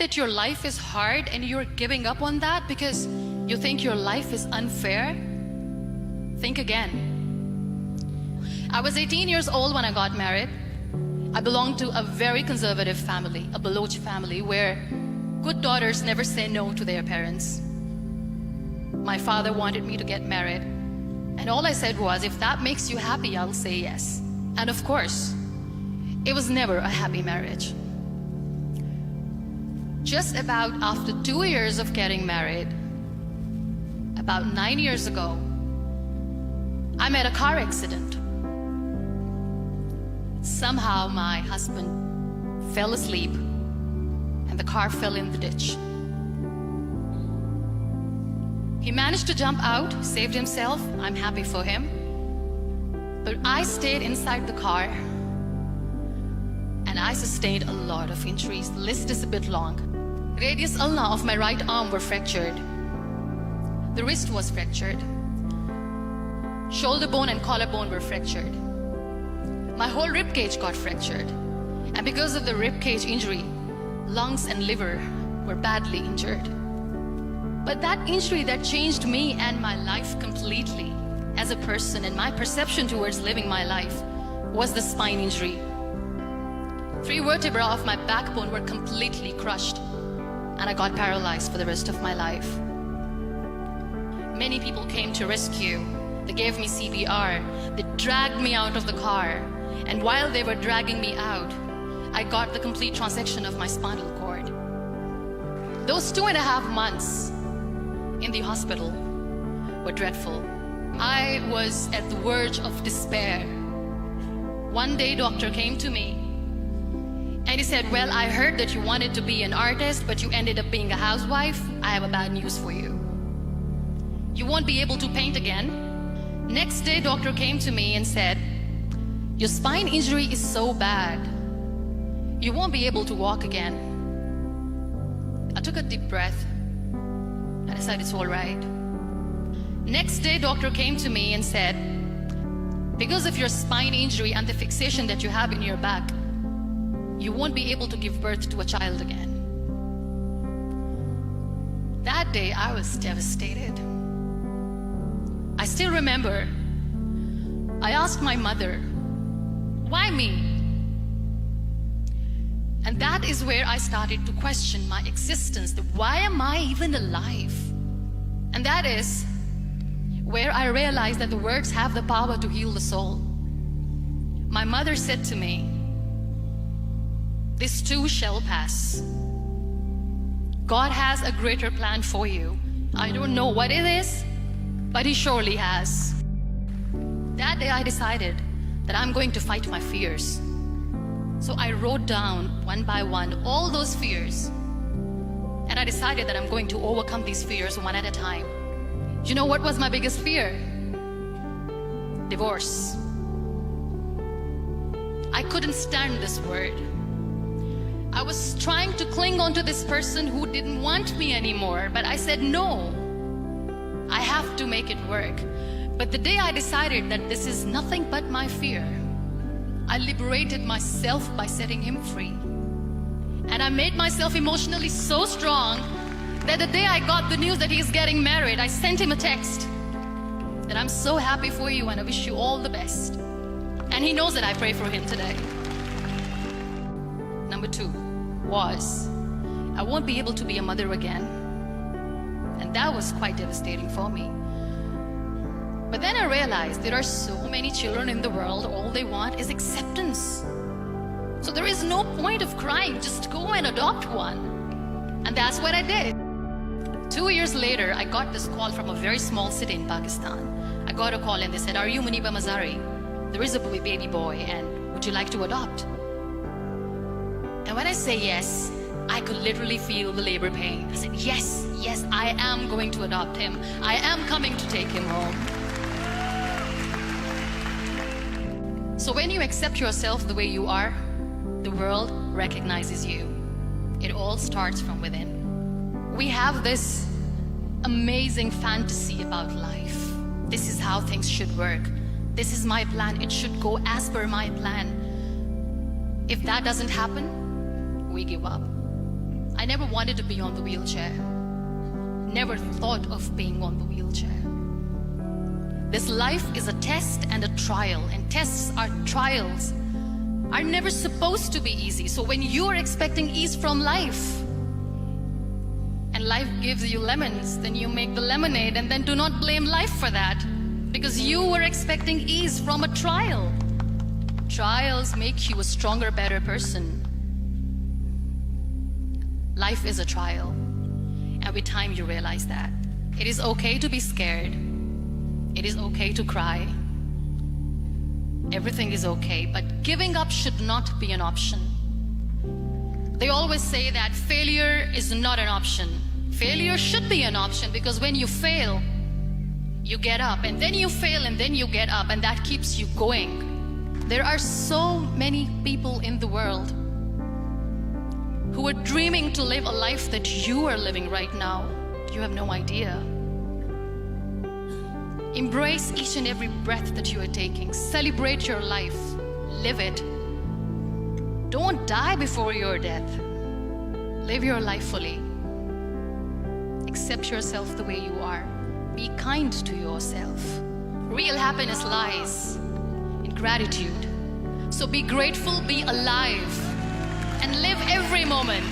that your life is hard and you're giving up on that because you think your life is unfair, think again. I was 18 years old when I got married. I belonged to a very conservative family, a Baloch family, where good daughters never say no to their parents. My father wanted me to get married, and all I said was, if that makes you happy, I'll say yes. And of course, it was never a happy marriage. Just about after 2 years of getting married, about 9 years ago, I met a car accident. Somehow my husband fell asleep and the car fell in the ditch. He managed to jump out, saved himself. I'm happy for him. But I stayed inside the car and I sustained a lot of injuries. The list is a bit long. Radius ulna of my right arm were fractured. The wrist was fractured. Shoulder bone and collarbone were fractured. My whole rib cage got fractured. And because of the rib cage injury, lungs and liver were badly injured. But that injury that changed me and my life completely as a person and my perception towards living my life was the spine injury. 3 vertebrae of my backbone were completely crushed and I got paralyzed for the rest of my life. Many people came to rescue. They gave me CPR. They dragged me out of the car. And while they were dragging me out, I got the complete transection of my spinal cord. Those 2.5 months in the hospital were dreadful. I was at the verge of despair. One day, doctor came to me and he said, well, I heard that you wanted to be an artist, but you ended up being a housewife. I have a bad news for you. You won't be able to paint again. Next day, doctor came to me and said, your spine injury is so bad, you won't be able to walk again. I took a deep breath and I said, it's all right. Next day, doctor came to me and said, because of your spine injury and the fixation that you have in your back, you won't be able to give birth to a child again. That day, I was devastated. I still remember, I asked my mother, why me? And that is where I started to question my existence. Why am I even alive? And that is where I realized that the words have the power to heal the soul. My mother said to me, this too shall pass. God has a greater plan for you. I don't know what it is, but He surely has. That day I decided that I'm going to fight my fears. So I wrote down one by one all those fears. And I decided that I'm going to overcome these fears one at a time. You know what was my biggest fear? Divorce. I couldn't stand this word. I was trying to cling on to this person who didn't want me anymore, but I said no. I have to make it work. But the day I decided that this is nothing but my fear, I liberated myself by setting him free. And I made myself emotionally so strong that the day I got the news that he's getting married, I sent him a text that I'm so happy for you and I wish you all the best. And he knows that I pray for him today. Number 2 was, I won't be able to be a mother again. And that was quite devastating for me. But then I realized there are so many children in the world, all they want is acceptance. So there is no point of crying, just go and adopt one. And that's what I did. 2 years later, I got this call from a very small city in Pakistan. I got a call and they said, are you Muniba Mazari? There is a baby boy and would you like to adopt? And when I say yes, I could literally feel the labor pain. I said, yes, yes, I am going to adopt him. I am coming to take him home. So when you accept yourself the way you are, the world recognizes you. It all starts from within. We have this amazing fantasy about life. This is how things should work. This is my plan. It should go as per my plan. If that doesn't happen, we give up. I never wanted to be on the wheelchair. Never thought of being on the wheelchair. This life is a test and a trial, and tests are trials are never supposed to be easy. So when you are expecting ease from life, and life gives you lemons, then you make the lemonade, and then do not blame life for that, because you were expecting ease from a trial. Trials make you a stronger, better person. Life is a trial, and with time you realize that. It is okay to be scared. It is okay to cry. Everything is okay, but giving up should not be an option. They always say that failure is not an option. Failure should be an option, because when you fail, you get up, and then you fail, and then you get up, and that keeps you going. There are so many people in the world who are dreaming to live a life that you are living right now. You have no idea. Embrace each and every breath that you are taking. Celebrate your life. Live it. Don't die before your death. Live your life fully. Accept yourself the way you are. Be kind to yourself. Real happiness lies in gratitude. So be grateful, be alive, and live every moment.